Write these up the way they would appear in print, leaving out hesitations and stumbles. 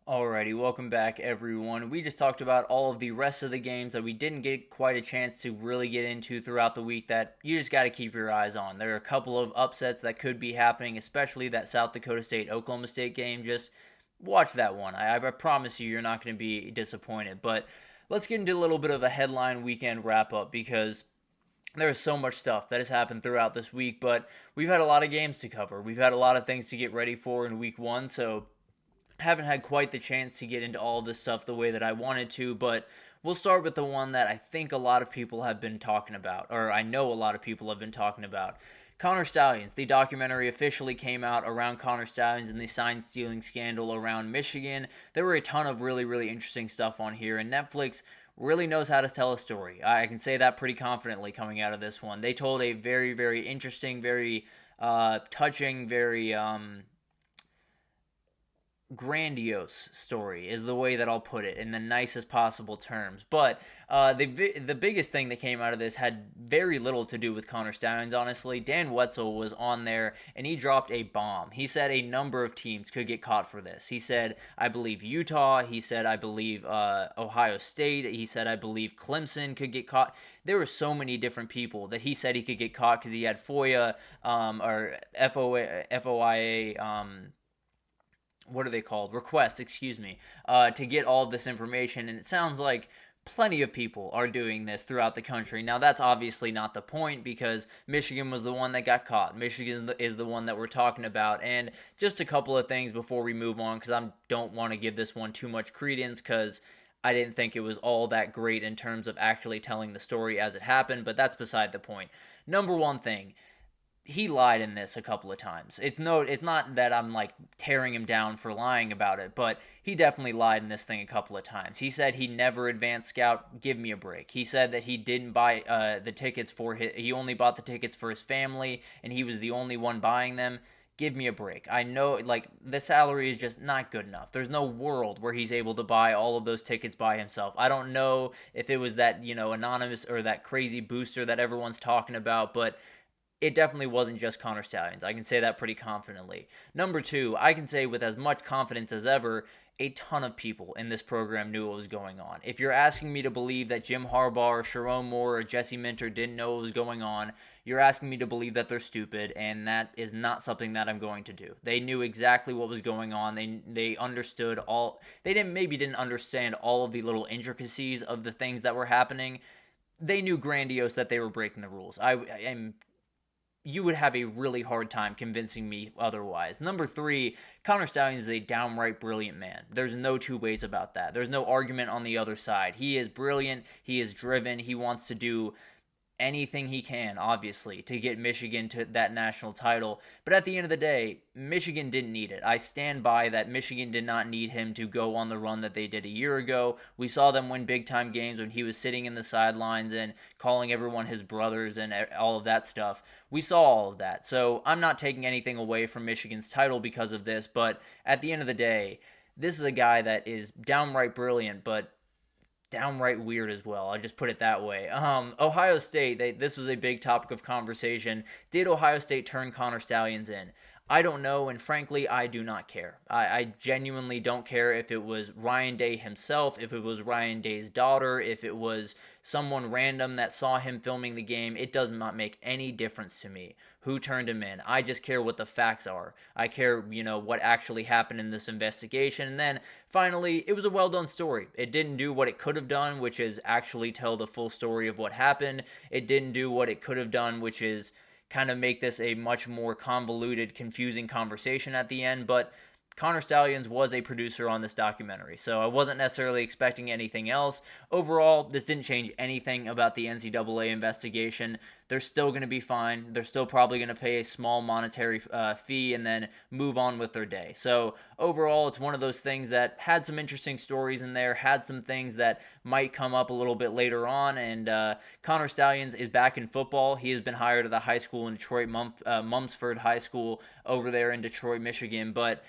Alrighty, welcome back everyone. We just talked about all of the rest of the games that we didn't get quite a chance to really get into throughout the week that you just got to keep your eyes on. There are a couple of upsets that could be happening, especially that South Dakota State Oklahoma State game. Just watch that one. I promise you're not going to be disappointed. But let's get into a little bit of a headline weekend wrap up because there is so much stuff that has happened throughout this week, but we've had a lot of games to cover. We've had a lot of things to get ready for in week one, so haven't had quite the chance to get into all of this stuff the way that I wanted to, but we'll start with the one that I think a lot of people have been talking about, or I know a lot of people have been talking about. Connor Stalions. The documentary officially came out around Connor Stalions and the sign stealing scandal around Michigan. There were a ton of really, really interesting stuff on here, and Netflix really knows how to tell a story. I can say that pretty confidently coming out of this one. They told a very, very interesting, very touching, very grandiose story is the way that I'll put it in the nicest possible terms. But the biggest thing that came out of this had very little to do with Connor Stalions, honestly. Dan Wetzel was on there, and he dropped a bomb. He said a number of teams could get caught for this. He said, I believe Utah. He said, I believe Ohio State. He said, I believe Clemson could get caught. There were so many different people that he said he could get caught because he had FOIA or FOIA what are they called? Requests, excuse me, to get all of this information. And it sounds like plenty of people are doing this throughout the country. Now, that's obviously not the point because Michigan was the one that got caught. Michigan is the one that we're talking about. And just a couple of things before we move on, because I don't want to give this one too much credence because I didn't think it was all that great in terms of actually telling the story as it happened, but that's beside the point. Number one thing, he lied in this a couple of times. It's not that I'm like tearing him down for lying about it, but he definitely lied in this thing a couple of times. He said he never advanced scout. Give me a break. He said that he didn't buy the tickets for he only bought the tickets for his family and he was the only one buying them. Give me a break. I know, like, the salary is just not good enough. There's no world where he's able to buy all of those tickets by himself. I don't know if it was that, anonymous or that crazy booster that everyone's talking about, but it definitely wasn't just Connor Stalions. I can say that pretty confidently. Number two, I can say with as much confidence as ever, a ton of people in this program knew what was going on. If you're asking me to believe that Jim Harbaugh or Sharon Moore or Jesse Minter didn't know what was going on, you're asking me to believe that they're stupid, and that is not something that I'm going to do. They knew exactly what was going on. They understood all. They didn't understand all of the little intricacies of the things that were happening. They knew grandiose that they were breaking the rules. You would have a really hard time convincing me otherwise. Number three, Connor Stalions is a downright brilliant man. There's no two ways about that. There's no argument on the other side. He is brilliant. He is driven. He wants to do anything he can, obviously, to get Michigan to that national title. But at the end of the day, Michigan didn't need it. I stand by that. Michigan did not need him to go on the run that they did a year ago. We saw them win big-time games when he was sitting in the sidelines and calling everyone his brothers and all of that stuff. We saw all of that. So I'm not taking anything away from Michigan's title because of this, but at the end of the day, this is a guy that is downright brilliant, but downright weird as well. I'll just put it that way. Ohio State, this was a big topic of conversation. Did Ohio State turn Connor Stalions in? I don't know, and frankly, I do not care. I genuinely don't care if it was Ryan Day himself, if it was Ryan Day's daughter, if it was someone random that saw him filming the game. It does not make any difference to me who turned him in. I just care what the facts are. I care, what actually happened in this investigation. And then, finally, it was a well-done story. It didn't do what it could have done, which is actually tell the full story of what happened. It didn't do what it could have done, which is kind of make this a much more convoluted, confusing conversation at the end, but Connor Stalions was a producer on this documentary, so I wasn't necessarily expecting anything else. Overall, this didn't change anything about the NCAA investigation. They're still going to be fine. They're still probably going to pay a small monetary fee and then move on with their day. So overall, it's one of those things that had some interesting stories in there, had some things that might come up a little bit later on, and Connor Stalions is back in football. He has been hired at the high school in Detroit, Mumford High School over there in Detroit, Michigan, but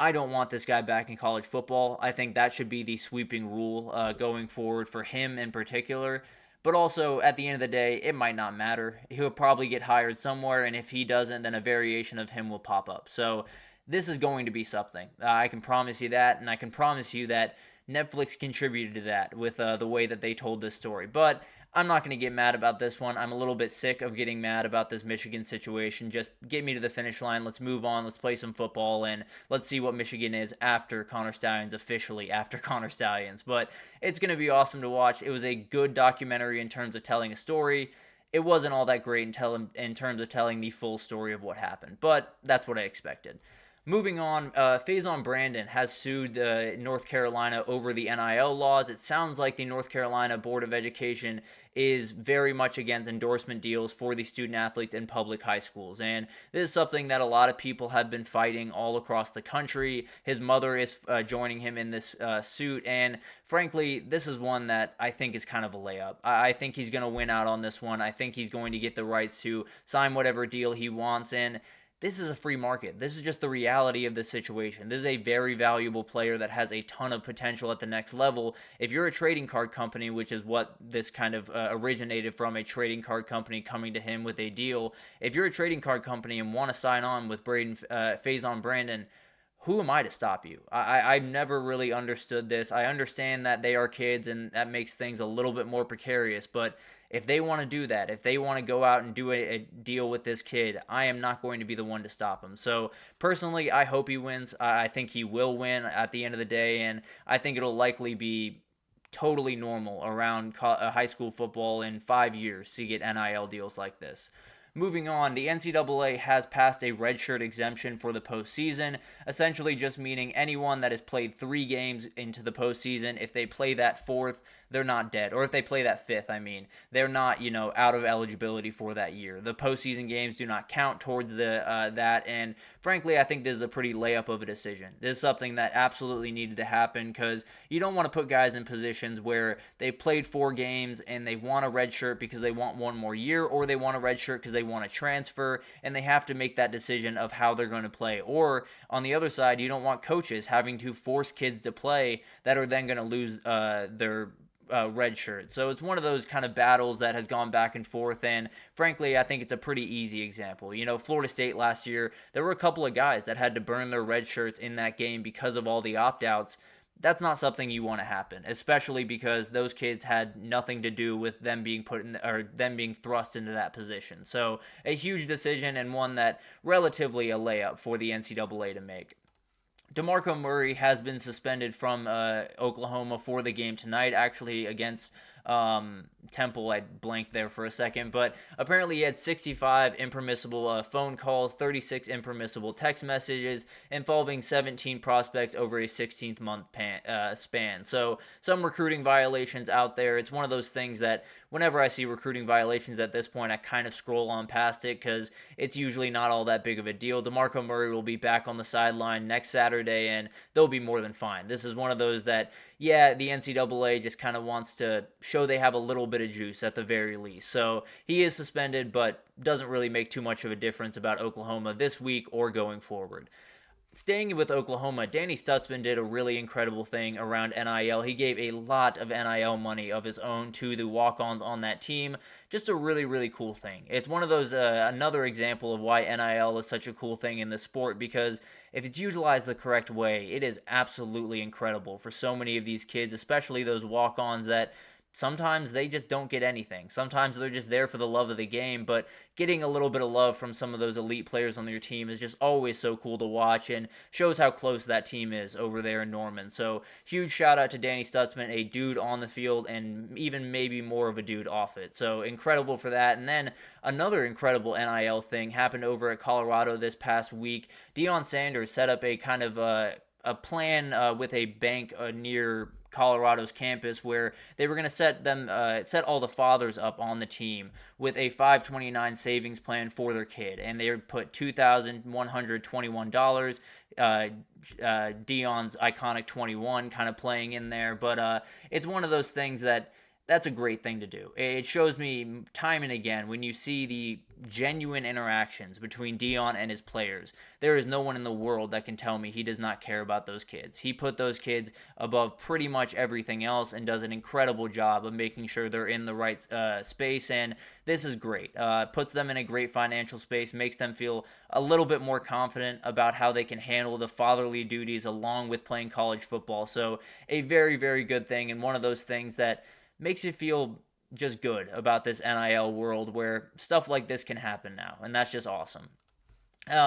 I don't want this guy back in college football. I think that should be the sweeping rule going forward for him in particular. But also, at the end of the day, it might not matter. He'll probably get hired somewhere, and if he doesn't, then a variation of him will pop up. So this is going to be something. I can promise you that, and I can promise you that Netflix contributed to that with the way that they told this story. But I'm not going to get mad about this one. I'm a little bit sick of getting mad about this Michigan situation. Just get me to the finish line. Let's move on. Let's play some football, and let's see what Michigan is after Connor Stalions, officially after Connor Stalions. But it's going to be awesome to watch. It was a good documentary in terms of telling a story. It wasn't all that great in terms of telling the full story of what happened, but that's what I expected. Moving on, Faison Brandon has sued North Carolina over the NIL laws. It sounds like the North Carolina Board of Education is very much against endorsement deals for the student athletes in public high schools. And this is something that a lot of people have been fighting all across the country. His mother is joining him in this suit. And frankly, this is one that I think is kind of a layup. I think he's going to win out on this one. I think he's going to get the rights to sign whatever deal he wants. And this is a free market. This is just the reality of the situation. This is a very valuable player that has a ton of potential at the next level. If you're a trading card company, which is what this kind of originated from, a trading card company coming to him with a deal. If you're a trading card company and want to sign on with Faison Brandon, who am I to stop you? I've never really understood this. I understand that they are kids and that makes things a little bit more precarious, but if they want to do that, if they want to go out and do a deal with this kid, I am not going to be the one to stop him. So personally, I hope he wins. I think he will win at the end of the day, and I think it'll likely be totally normal around high school football in 5 years to get NIL deals like this. Moving on, the NCAA has passed a redshirt exemption for the postseason, essentially just meaning anyone that has played 3 games into the postseason, if they play that 4th, they're not dead. Or if they play that 5th, they're not, out of eligibility for that year. The postseason games do not count towards that, and frankly, I think this is a pretty layup of a decision. This is something that absolutely needed to happen because you don't want to put guys in positions where they've played 4 games and they want a redshirt because they want one more year, or they want a redshirt because they want to transfer, and they have to make that decision of how they're going to play. Or on the other side, you don't want coaches having to force kids to play that are then going to lose their red shirt. So it's one of those kind of battles that has gone back and forth, and frankly, I think it's a pretty easy example. Florida State last year, there were a couple of guys that had to burn their red shirts in that game because of all the opt-outs. That's not something you want to happen, especially because those kids had nothing to do with them being put in or them being thrust into that position. So a huge decision, and one that relatively a layup for the NCAA to make. DeMarco Murray has been suspended from Oklahoma for the game tonight, actually against Temple. I blanked there for a second, but apparently he had 65 impermissible phone calls, 36 impermissible text messages involving 17 prospects over a 16-month span. So some recruiting violations out there. It's one of those things that whenever I see recruiting violations at this point, I kind of scroll on past it because it's usually not all that big of a deal. DeMarco Murray will be back on the sideline next Saturday, and they'll be more than fine. This is one of those that, yeah, the NCAA just kind of wants to show they have a little bit of juice at the very least. So he is suspended, but doesn't really make too much of a difference about Oklahoma this week or going forward. Staying with Oklahoma, Danny Stutzman did a really incredible thing around NIL. He gave a lot of NIL money of his own to the walk-ons on that team. Just a really, really cool thing. It's one of those, another example of why NIL is such a cool thing in the sport, because if it's utilized the correct way, it is absolutely incredible for so many of these kids, especially those walk-ons that sometimes they just don't get anything. Sometimes they're just there for the love of the game, but getting a little bit of love from some of those elite players on your team is just always so cool to watch and shows how close that team is over there in Norman. So huge shout out to Danny Stutzman, a dude on the field and even maybe more of a dude off it. So incredible for that. And then another incredible NIL thing happened over at Colorado this past week. Deion Sanders set up a kind of a plan with a bank near Colorado's campus where they were going to set all the fathers up on the team with a $529 savings plan for their kid, and they would put $2,121. Deion's iconic 21 kind of playing in there, but it's one of those things that's a great thing to do. It shows me time and again when you see genuine interactions between Dion and his players. There is no one in the world that can tell me he does not care about those kids. He put those kids above pretty much everything else and does an incredible job of making sure they're in the right space, and this is great. Puts them in a great financial space, makes them feel a little bit more confident about how they can handle the fatherly duties along with playing college football. So a very, very good thing, and one of those things that makes you feel just good about this NIL world where stuff like this can happen now, and that's just awesome.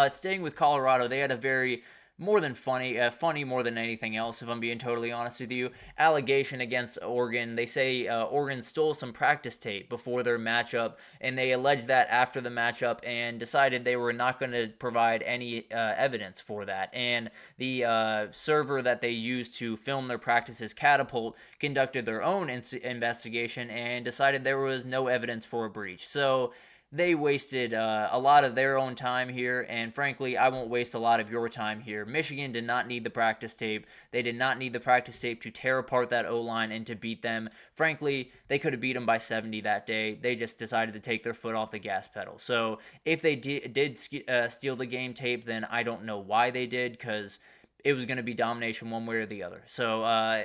Staying with Colorado, they had a very more than funny more than anything else, if I'm being totally honest with you, allegation against Oregon. They say Oregon stole some practice tape before their matchup, and they alleged that after the matchup and decided they were not going to provide any evidence for that. And the server that they used to film their practices, Catapult, conducted their own investigation and decided there was no evidence for a breach. So they wasted a lot of their own time here, and frankly, I won't waste a lot of your time here. Michigan did not need the practice tape. They did not need the practice tape to tear apart that O-line and to beat them. Frankly, they could have beat them by 70 that day. They just decided to take their foot off the gas pedal. So if they did steal the game tape, then I don't know why they did, because it was going to be domination one way or the other. So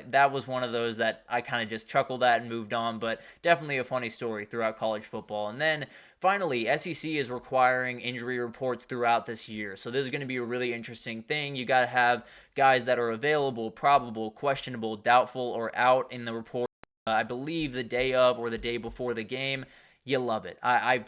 that was one of those that I kind of just chuckled at and moved on, but definitely a funny story throughout college football. And then finally, SEC is requiring injury reports throughout this year. So this is going to be a really interesting thing. You got to have guys that are available, probable, questionable, doubtful, or out in the report, I believe the day of or the day before the game. You love it.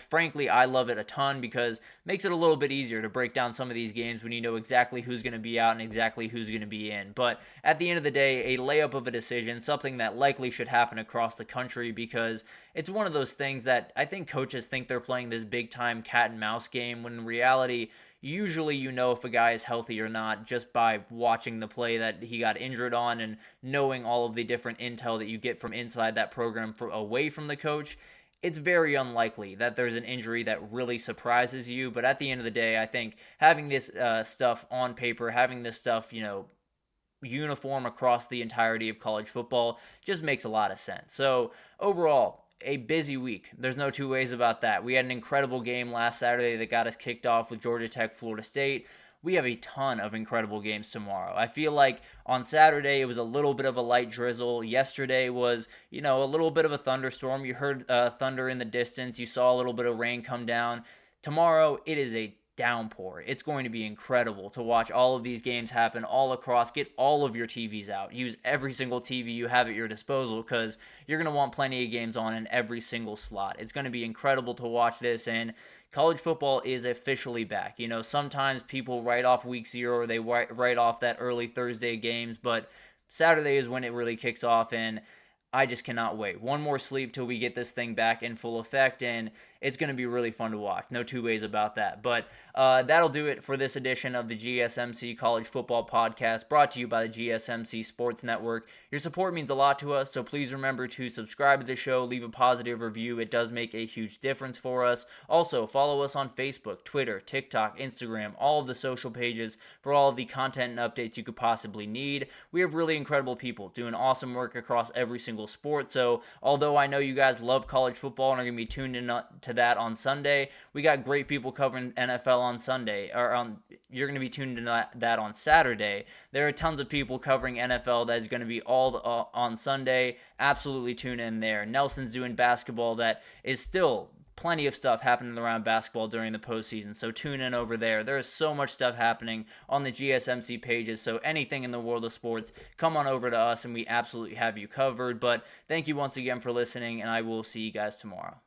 Frankly, I love it a ton because it makes it a little bit easier to break down some of these games when you know exactly who's going to be out and exactly who's going to be in. But at the end of the day, a layup of a decision, something that likely should happen across the country, because it's one of those things that I think coaches think they're playing this big-time cat and mouse game, when in reality, usually you know if a guy is healthy or not just by watching the play that he got injured on and knowing all of the different intel that you get from inside that program away from the coach. It's very unlikely that there's an injury that really surprises you. But at the end of the day, I think having this stuff on paper, having this stuff, uniform across the entirety of college football just makes a lot of sense. So overall, a busy week. There's no two ways about that. We had an incredible game last Saturday that got us kicked off with Georgia Tech, Florida State. We have a ton of incredible games tomorrow. I feel like on Saturday it was a little bit of a light drizzle. Yesterday was, a little bit of a thunderstorm. You heard thunder in the distance. You saw a little bit of rain come down. Tomorrow it is a downpour. It's going to be incredible to watch all of these games happen all across. Get all of your TVs out. Use every single TV you have at your disposal, because you're going to want plenty of games on in every single slot. It's going to be incredible to watch this, and college football is officially back. Sometimes people write off week 0 or they write off that early Thursday games, but Saturday is when it really kicks off, and I just cannot wait. One more sleep till we get this thing back in full effect, and it's going to be really fun to watch. No two ways about that. But that'll do it for this edition of the GSMC College Football Podcast, brought to you by the GSMC Sports Network. Your support means a lot to us, so please remember to subscribe to the show, leave a positive review. It does make a huge difference for us. Also, follow us on Facebook, Twitter, TikTok, Instagram, all of the social pages for all of the content and updates you could possibly need. We have really incredible people doing awesome work across every single sport. So although I know you guys love college football and are going to be tuned in to that on Sunday, we got great people covering NFL on Sunday, you're going to be tuned into that on Saturday. There are tons of people covering NFL that is going to be all on Sunday. Absolutely tune in there. Nelson's doing basketball. That is still plenty of stuff happening around basketball during the postseason, so tune in over there. There is so much stuff happening on the GSMC pages, so anything in the world of sports, come on over to us and we absolutely have you covered. But thank you once again for listening, and I will see you guys tomorrow.